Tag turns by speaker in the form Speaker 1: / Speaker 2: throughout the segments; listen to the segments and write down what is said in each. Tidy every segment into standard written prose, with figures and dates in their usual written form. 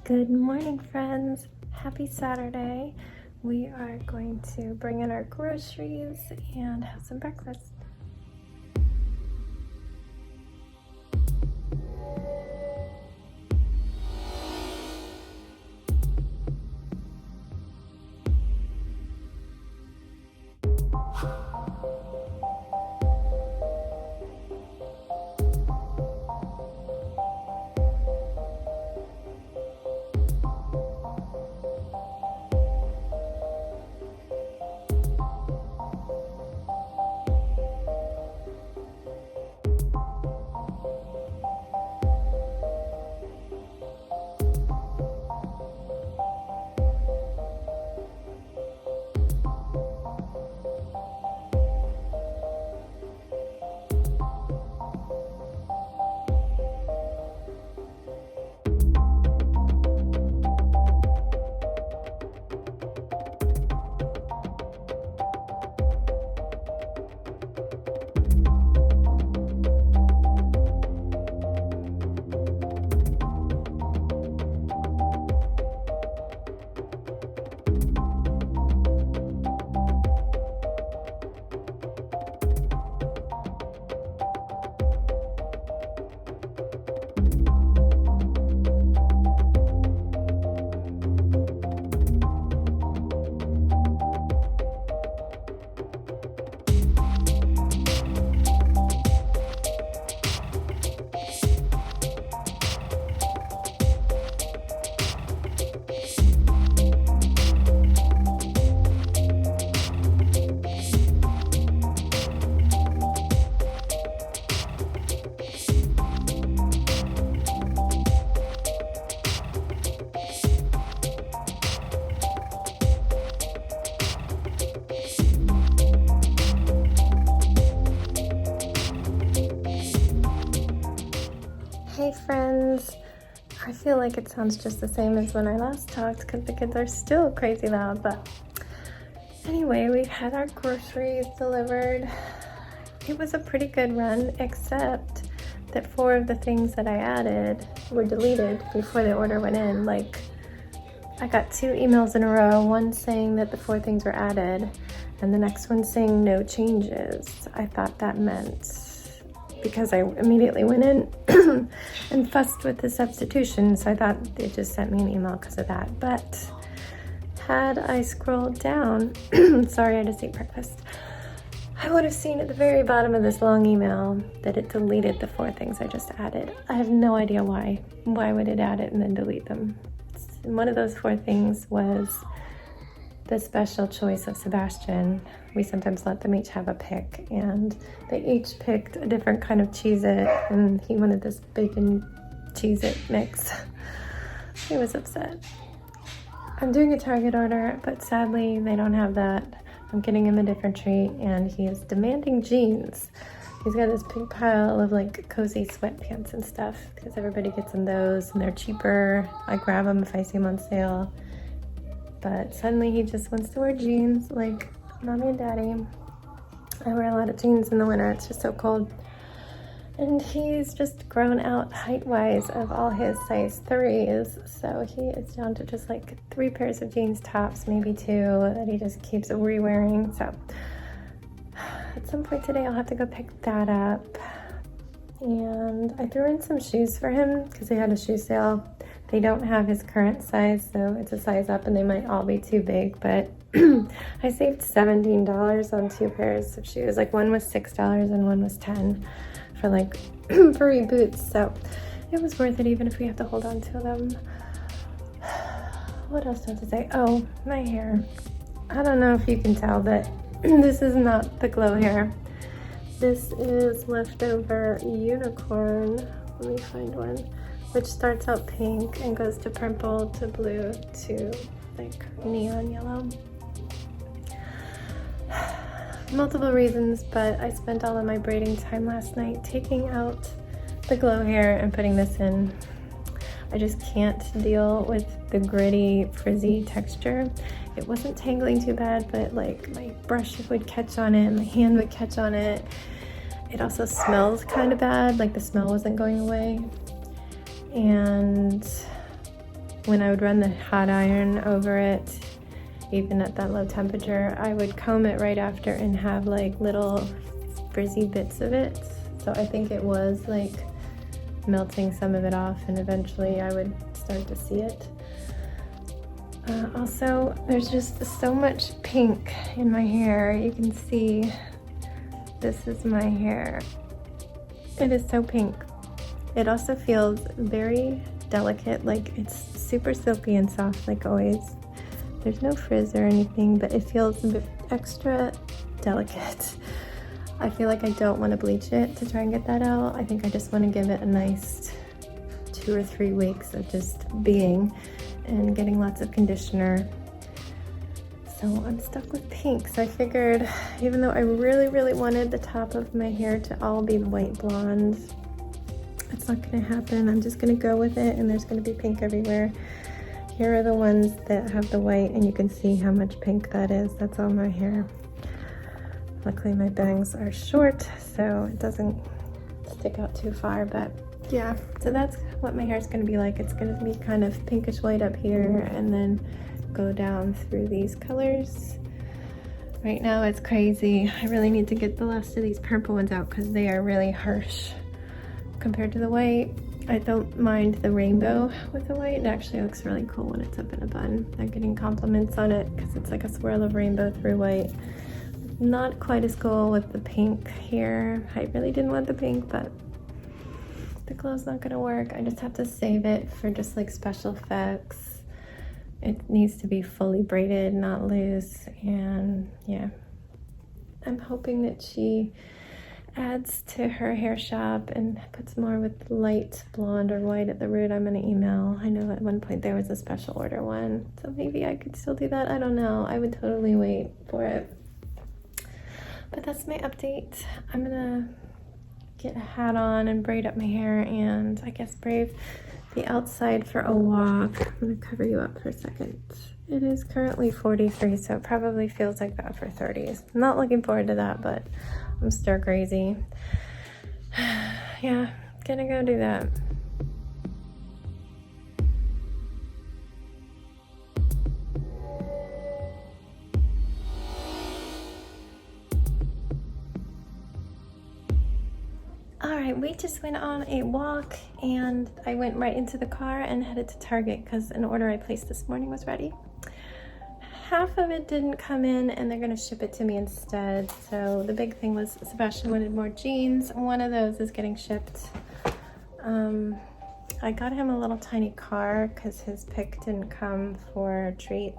Speaker 1: Good morning, friends. Happy Saturday. We are going to bring in our groceries and have some breakfast. Hey friends, I feel like it sounds just the same as when I last talked because the kids are still crazy loud, but anyway, we've had our groceries delivered. It was a pretty good run, except that 4 of the things that I added were deleted before the order went in. Like, I got 2 emails in a row, one saying that the 4 things were added and the next one saying no changes. I thought that meant, because I immediately went in and fussed with the substitution, so I thought it just sent me an email because of that. But had I scrolled down, sorry, I just ate breakfast, I would have seen at the very bottom of this long email that it deleted the 4 things I just added. I have no idea why. Why would it add it and then delete them? And one of those 4 things was the special choice of Sebastian. We sometimes let them each have a pick, and they each picked a different kind of Cheez-It, and he wanted this bacon Cheez-It mix. He was upset. I'm doing a Target order, but sadly they don't have that. I'm getting him a different treat, and he is demanding jeans. He's got this big pile of like cozy sweatpants and stuff because everybody gets him those and they're cheaper. I grab them if I see them on sale. But suddenly he just wants to wear jeans like mommy and daddy. I wear a lot of jeans in the winter, it's just so cold. And he's just grown out height-wise of all his size 3s, so he is down to just like 3 pairs of jeans tops, maybe 2, that he just keeps re-wearing. So at some point today I'll have to go pick that up. And I threw in some shoes for him because they had a shoe sale. They don't have his current size, so it's a size up and they might all be too big, but I saved $17 on 2 pairs of shoes. Like one was $6 and one was $10 for like furry boots, so it was worth it even if we have to hold on to them. What else do I have to say? Oh, my hair. I don't know if you can tell, but this is not the glow hair. This is leftover unicorn. Let me find one. Which starts out pink and goes to purple to blue to like neon yellow. Multiple reasons, but I spent all of my braiding time last night taking out the glow hair and putting this in. I just can't deal with the gritty, frizzy texture. It wasn't tangling too bad, but like my brush would catch on it, my hand would catch on it. It also smells kind of bad, like the smell wasn't going away. And when I would run the hot iron over it, even at that low temperature, I would comb it right after and have like little frizzy bits of it. So I think it was like melting some of it off, and eventually I would start to see it. Also, there's just so much pink in my hair. You can see this is my hair. It is so pink. It also feels very delicate, like it's super silky and soft like always. There's no frizz or anything, but it feels a bit extra delicate. I feel like I don't want to bleach it to try and get that out. I think I just want to give it a nice 2 or 3 weeks of just being and getting lots of conditioner. So I'm stuck with pink. So I figured, even though I really wanted the top of my hair to all be white blonde, it's not gonna happen. I'm just gonna go with it, and there's gonna be pink everywhere. Here are the ones that have the white, and you can see how much pink that is. That's all my hair. Luckily my bangs are short, so it doesn't stick out too far, but yeah. So that's what my hair is gonna be like. It's gonna be kind of pinkish white up here, and then go down through these colors. Right now it's crazy. I really need to get the last of these purple ones out because they are really harsh compared to the white. I don't mind the rainbow with the white. It actually looks really cool when it's up in a bun. I'm getting compliments on it because it's like a swirl of rainbow through white. Not quite as cool with the pink here. I really didn't want the pink, but the glow's not gonna work. I just have to save it for just like special effects. It needs to be fully braided, not loose, and yeah. I'm hoping that she adds to her hair shop and puts more with light blonde or white at the root. I'm gonna email. I know at one point there was a special order one, so maybe I could still do that. I don't know. I would totally wait for it. But that's my update. I'm gonna get a hat on and braid up my hair, and I guess brave the outside for a walk. I'm gonna cover you up for a second. It is currently 43, so it probably feels like that for 30s. I'm not looking forward to that, but I'm stir crazy. Yeah, gonna go do that. Alright, we just went on a walk, and I went right into the car and headed to Target because an order I placed this morning was ready. Half of it didn't come in, and they're going to ship it to me instead. So the big thing was Sebastian wanted more jeans. One of those is getting shipped. I got him a little tiny car because his pick didn't come for a treat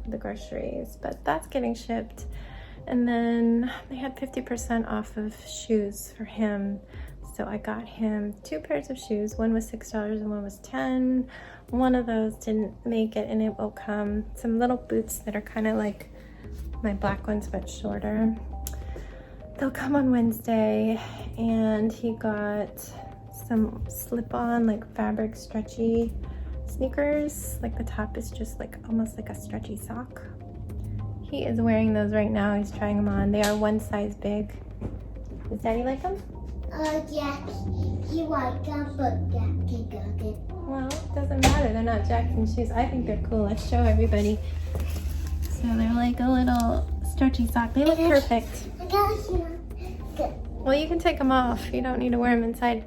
Speaker 1: with the groceries, but that's getting shipped. And then they had 50% off of shoes for him. So I got him 2 pairs of shoes. One was $6 and one was $10. One of those didn't make it, and it will come. Some little boots that are kind of like my black ones but shorter. They'll come on Wednesday. And he got some slip-on like fabric stretchy sneakers. Like the top is just like almost like a stretchy sock. He is wearing those right now. He's trying them on. They are one size big. Does Daddy like them?
Speaker 2: Yeah, he likes them, but Jackie doesn't.
Speaker 1: Well, it doesn't matter. They're not Jackson's shoes. I think they're cool. Let's show everybody. So they're like a little stretchy sock. They look perfect. Well, you can take them off. You don't need to wear them inside.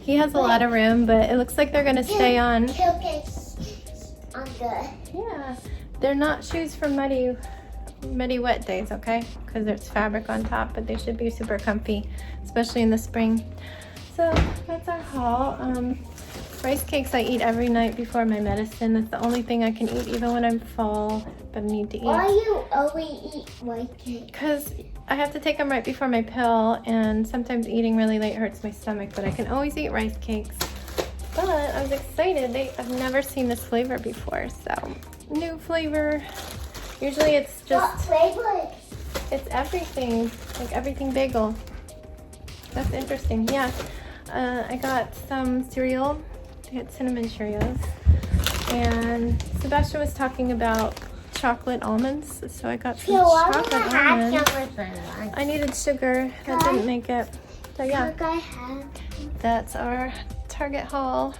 Speaker 1: He has a lot of room, but it looks like they're going to stay on. Yeah. They're not shoes for muddy wet days, okay? Because there's fabric on top, but they should be super comfy, especially in the spring. So that's our haul. Rice cakes I eat every night before my medicine. That's the only thing I can eat, even when I'm full, but I need to eat.
Speaker 2: Why do you always eat rice cakes? Because
Speaker 1: I have to take them right before my pill, and sometimes eating really late hurts my stomach, but I can always eat rice cakes. But I was excited. I've never seen this flavor before, so new flavor. Usually it's just...
Speaker 2: What flavor?
Speaker 1: It's everything, like everything bagel. That's interesting, yeah. I got some cereal. I got cinnamon Cheerios. And Sebastian was talking about chocolate almonds, so I got some chocolate almonds. I needed sugar, that didn't make it. So yeah, that's our Target haul.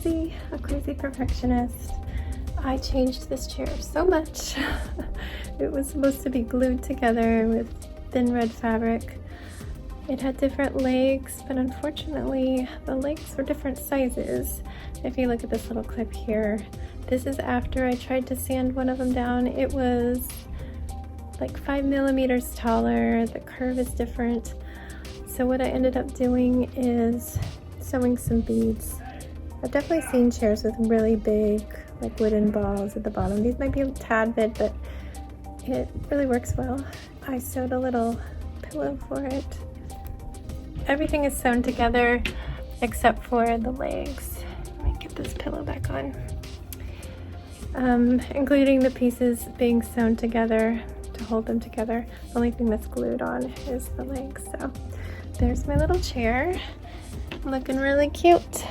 Speaker 1: a crazy perfectionist. I changed this chair so much. It was supposed to be glued together with thin red fabric. It had different legs, but unfortunately the legs were different sizes. If you look at this little clip here, this is after I tried to sand one of them down. It was like 5 millimeters taller. The curve is different. So what I ended up doing is sewing some beads. I've definitely seen chairs with really big like wooden balls at the bottom. These might be a tad bit, but it really works well. I sewed a little pillow for it. Everything is sewn together except for the legs. Let me get this pillow back on. Including the pieces being sewn together to hold them together. The only thing that's glued on is the legs. So there's my little chair, looking really cute.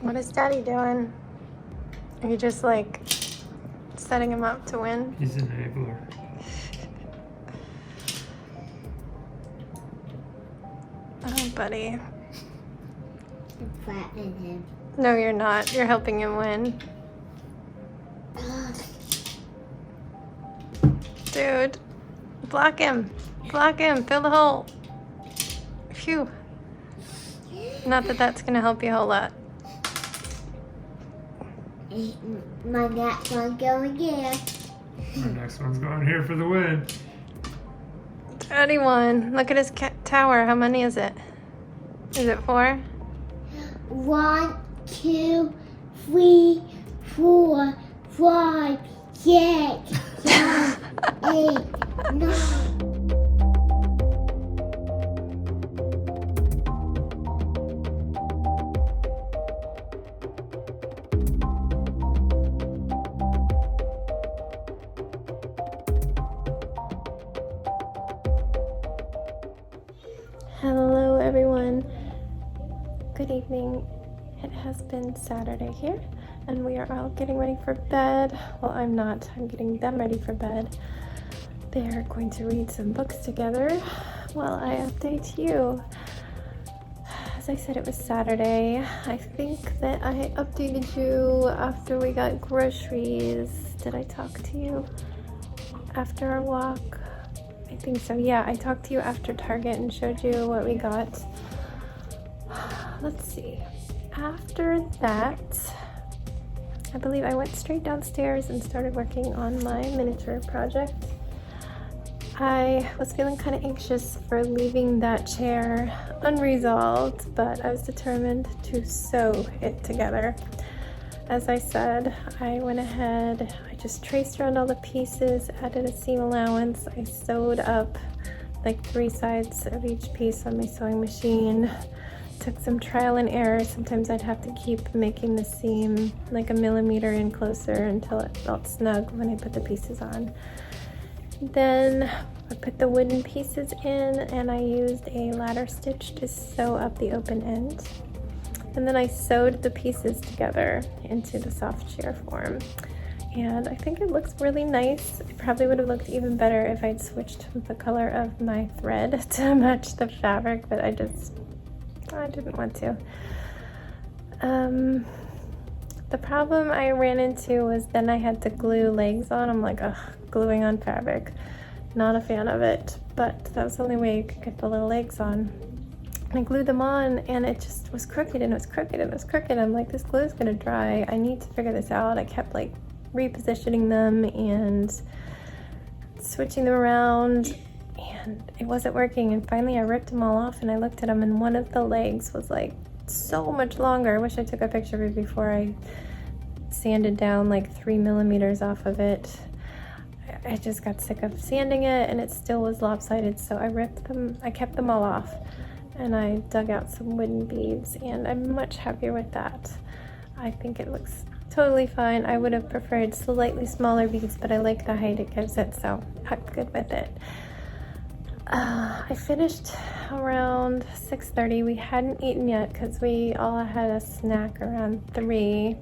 Speaker 1: What is Daddy doing? Are you just like setting him up to win?
Speaker 3: He's an enabler.
Speaker 1: Oh, buddy.
Speaker 2: I'm flattening him.
Speaker 1: No, you're not. You're helping him win. Dude, block him. Block him. Fill the hole. Phew. Not that that's gonna help you a whole lot.
Speaker 2: My next one going here.
Speaker 3: Our next one's going here for the win.
Speaker 1: Daddy won. Look at his tower. How many is it? Is it 4?
Speaker 2: 1, 2, 3, 4, 5, 6, 7, 8, 9.
Speaker 1: Hello everyone. Good evening. It has been Saturday here and we are all getting ready for bed. Well, I'm not. I'm getting them ready for bed. They are going to read some books together while I update you. As I said, it was Saturday. I think that I updated you after we got groceries. Did I talk to you after our walk? I think so. Yeah, I talked to you after Target and showed you what we got. Let's see. After that, I believe I went straight downstairs and started working on my miniature project. I was feeling kind of anxious for leaving that chair unresolved, but I was determined to sew it together. As I said, I went ahead, I just traced around all the pieces, added a seam allowance. I sewed up like 3 sides of each piece on my sewing machine. Took some trial and error. Sometimes I'd have to keep making the seam like a millimeter in closer until it felt snug when I put the pieces on. Then I put the wooden pieces in and I used a ladder stitch to sew up the open end. And then I sewed the pieces together into the soft chair form. and I think it looks really nice. It probably would have looked even better if I'd switched the color of my thread to match the fabric, but I didn't want to. The problem I ran into was then I had to glue legs on. I'm like, ugh, gluing on fabric. Not a fan of it, but that was the only way you could get the little legs on. And I glued them on and it just was crooked and it was crooked and it was crooked. I'm like, this glue is gonna dry. I need to figure this out. I kept like repositioning them and switching them around and it wasn't working. And finally I ripped them all off and I looked at them and one of the legs was like so much longer. I wish I took a picture of it before I sanded down like 3 millimeters off of it. I just got sick of sanding it and it still was lopsided, so I ripped them. I kept them all off and I dug out some wooden beads and I'm much happier with that. I think it looks totally fine. I would have preferred slightly smaller beads, but I like the height it gives it, so I'm good with it. I finished around 6:30. We hadn't eaten yet because we all had a snack around 3.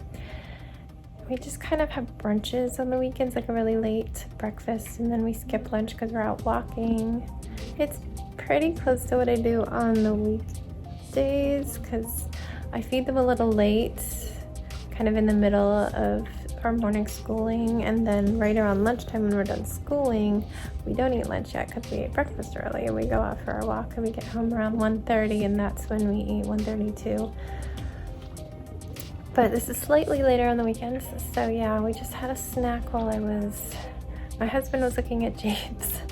Speaker 1: We just kind of have brunches on the weekends, like a really late breakfast, and then we skip lunch because we're out walking. It's pretty close to what I do on the weekdays because I feed them a little late, kind of in the middle of our morning schooling, and then right around lunchtime when we're done schooling, we don't eat lunch yet because we ate breakfast early and we go out for our walk and we get home around 1:30 and that's when we eat, 1:32. But this is slightly later on the weekends, so yeah, we just had a snack while my husband was looking at James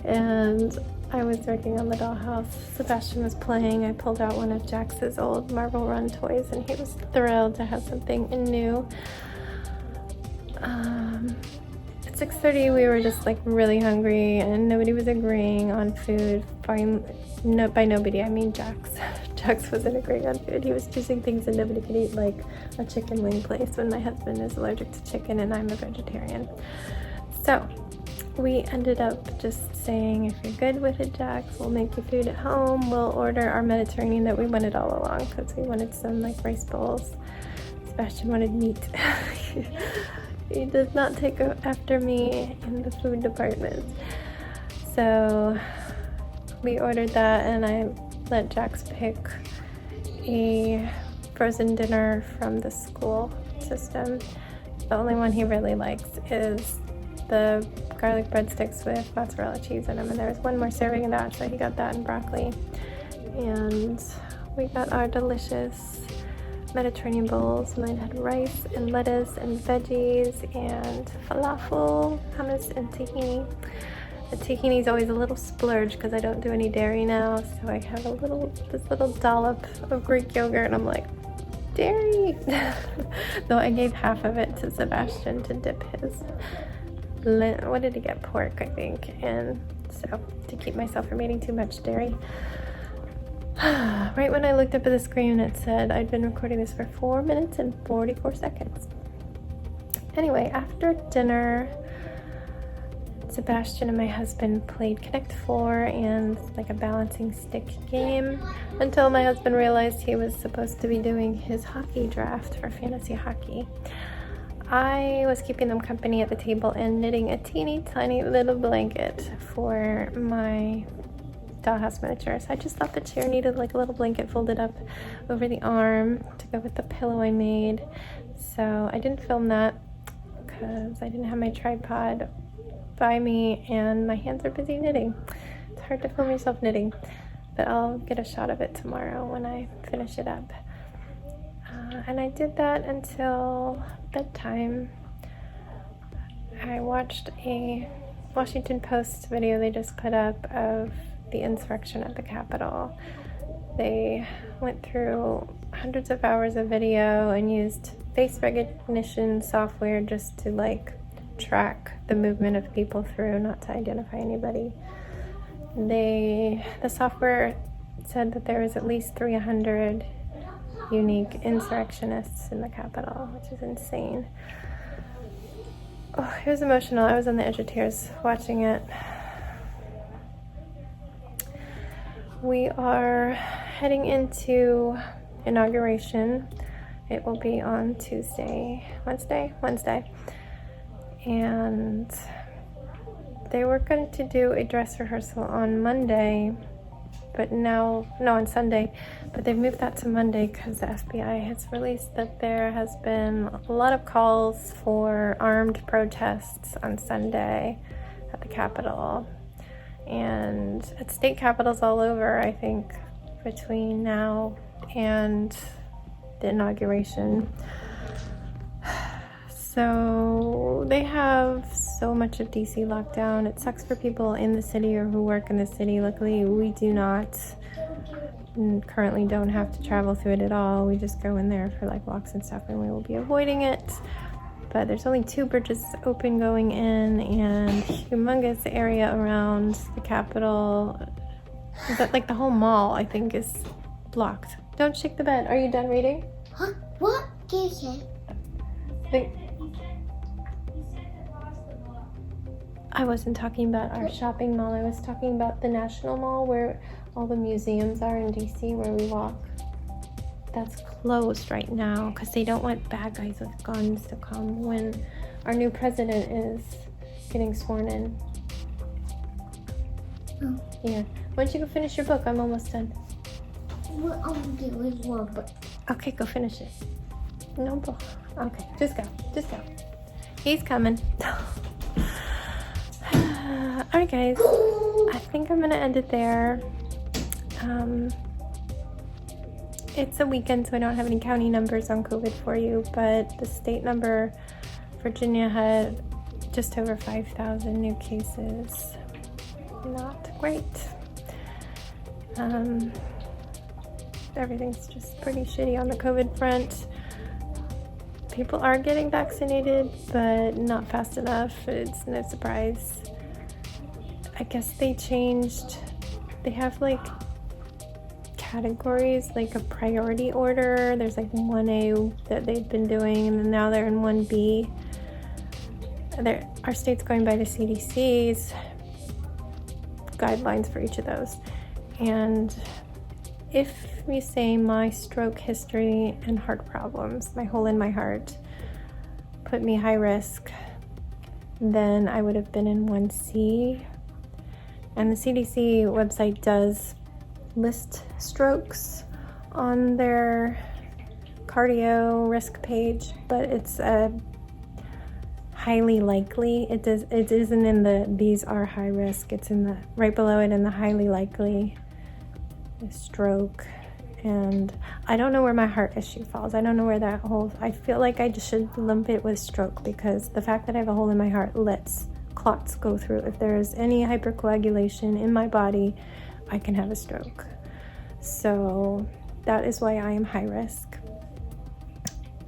Speaker 1: and I was working on the dollhouse. Sebastian was playing. I pulled out one of Jax's old Marble Run toys and he was thrilled to have something new. At 6:30 we were just like really hungry and nobody was agreeing on food. By nobody I mean Jax. Jax wasn't agreeing on food. He was choosing things that nobody could eat, like a chicken wing place when my husband is allergic to chicken and I'm a vegetarian. So we ended up just saying, if you're good with it, Jax, we'll make you food at home. We'll order our Mediterranean that we wanted all along because we wanted some like rice bowls. Sebastian wanted meat. He does not take after me in the food department. So we ordered that and I let Jax pick a frozen dinner from the school system. The only one he really likes is the garlic breadsticks with mozzarella cheese in them, and there was one more serving of that, so he got that and broccoli. And we got our delicious Mediterranean bowls. Mine had rice and lettuce and veggies and falafel, hummus, and tahini. The tahini is always a little splurge because I don't do any dairy now, so I have this little dollop of Greek yogurt, and I'm like, dairy! Though I gave half of it to Sebastian to dip his, what did he get? Pork, I think, and so to keep myself from eating too much dairy. Right when I looked up at the screen, it said I'd been recording this for 4 minutes and 44 seconds. Anyway, after dinner, Sebastian and my husband played Connect 4 and like a balancing stick game until my husband realized he was supposed to be doing his hockey draft for fantasy hockey. I was keeping them company at the table and knitting a teeny tiny little blanket for my dollhouse miniatures. I just thought the chair needed like a little blanket folded up over the arm to go with the pillow I made. So I didn't film that because I didn't have my tripod by me and my hands are busy knitting. It's hard to film yourself knitting, but I'll get a shot of it tomorrow when I finish it up. And I did that until bedtime. I watched a Washington Post video they just put up of the insurrection at the Capitol. They went through hundreds of hours of video and used face recognition software just to like track the movement of people through, not to identify anybody. The software said that there was at least 300 unique insurrectionists in the Capitol, which is insane. Oh, it was emotional. I was on the edge of tears watching it. We are heading into inauguration. It will be on Wednesday. and they were going to do a dress rehearsal on Monday, but no, on Sunday, but they've moved that to Monday because the FBI has released that there has been a lot of calls for armed protests on Sunday at the Capitol and at state capitals all over, I think, between now and the inauguration. So they have so much of DC locked down. It sucks for people in the city or who work in the city. Luckily, we do not, currently don't have to travel through it at all. We just go in there for like walks and stuff, and we will be avoiding it. But there's only 2 bridges open going in, and humongous area around the Capitol. But like the whole mall, I think, is blocked. Don't shake the bed. Are you done reading?
Speaker 2: Huh? What did you say?
Speaker 1: I wasn't talking about our shopping mall. I was talking about the National Mall where all the museums are in DC where we walk. That's closed right now because they don't want bad guys with guns to come when our new president is getting sworn in.
Speaker 2: Oh.
Speaker 1: Yeah. Why don't you go finish your book? I'm almost done.
Speaker 2: Well, I'm doing one, but
Speaker 1: Okay, go finish it. No book. Okay, just go. Just go. He's coming. Alright guys, I think I'm gonna end it there. It's a weekend, so I don't have any county numbers on COVID for you, but the state number, Virginia had just over 5,000 new cases. Not great. Everything's just pretty shitty on the COVID front. People are getting vaccinated, but not fast enough. It's no surprise. I guess they changed. They have like categories, like a priority order. There's like 1A that they've been doing, and then now they're in 1B. Our state's going by the CDC's guidelines for each of those. And if we say my stroke history and heart problems, my hole in my heart, put me high risk, then I would have been in 1C. And the CDC website does list strokes on their cardio risk page, but it's highly likely. It isn't in the these are high risk. It's in the right below it in the highly likely stroke. And I don't know where my heart issue falls. I don't know where that whole, I feel like I just should lump it with stroke because the fact that I have a hole in my heart lets clots go through. If there is any hypercoagulation in my body, I can have a stroke. So that is why I am high risk.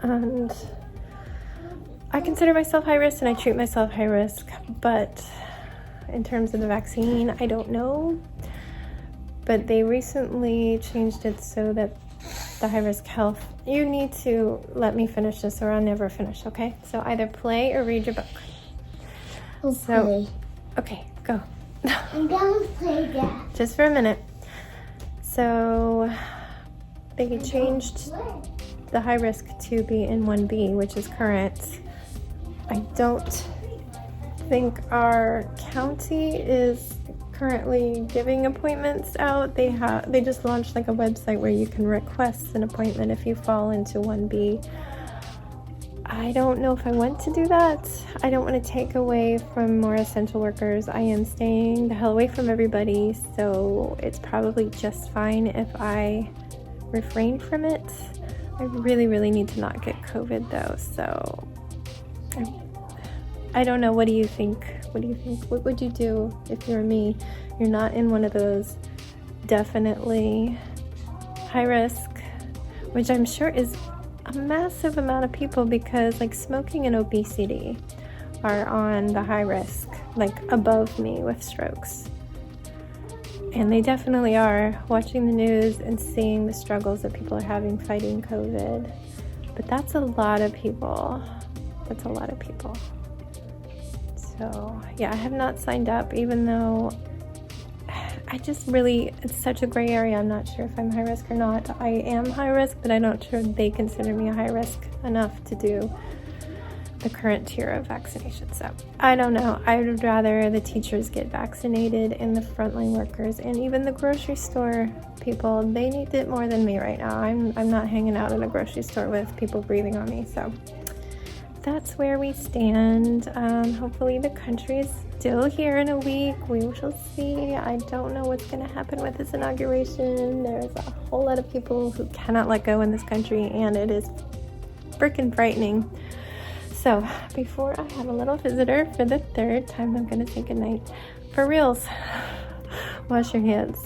Speaker 1: And I consider myself high risk and I treat myself high risk, but in terms of the vaccine, I don't know. But they recently changed it so that the high risk health, you need to let me finish this or I'll never finish, okay? So either play or read your book.
Speaker 2: okay.
Speaker 1: Okay, go.
Speaker 2: I'm gonna play that.
Speaker 1: Just for a minute. So they changed the high risk to be in 1B, which is current. I don't think our county is currently giving appointments out. They just launched like a website where you can request an appointment if you fall into 1B. I don't know if I want to do that. I don't want to take away from more essential workers. I am staying the hell away from everybody, so it's probably just fine if I refrain from it. I really, really need to not get COVID though, so I don't know. What do you think? What would you do if you're me? You're not in one of those definitely high risk, which I'm sure is a massive amount of people because like smoking and obesity are on the high risk, like above me with strokes. And they definitely are, watching the news and seeing the struggles that people are having fighting COVID. But that's a lot of people. That's a lot of people. So yeah, I have not signed up, even though I just really, it's such a gray area. I'm not sure if I'm high risk or not. I am high risk, but I'm not sure they consider me a high risk enough to do the current tier of vaccination. So I don't know. I would rather the teachers get vaccinated and the frontline workers and even the grocery store people. They need it more than me right now. I'm not hanging out in a grocery store with people breathing on me. So that's where we stand. Hopefully the country is still here in a week. We shall see. I don't know what's going to happen with this inauguration. There's a whole lot of people who cannot let go in this country, and it is freaking frightening. So before I have a little visitor for the third time, I'm going to say goodnight. For reals, wash your hands.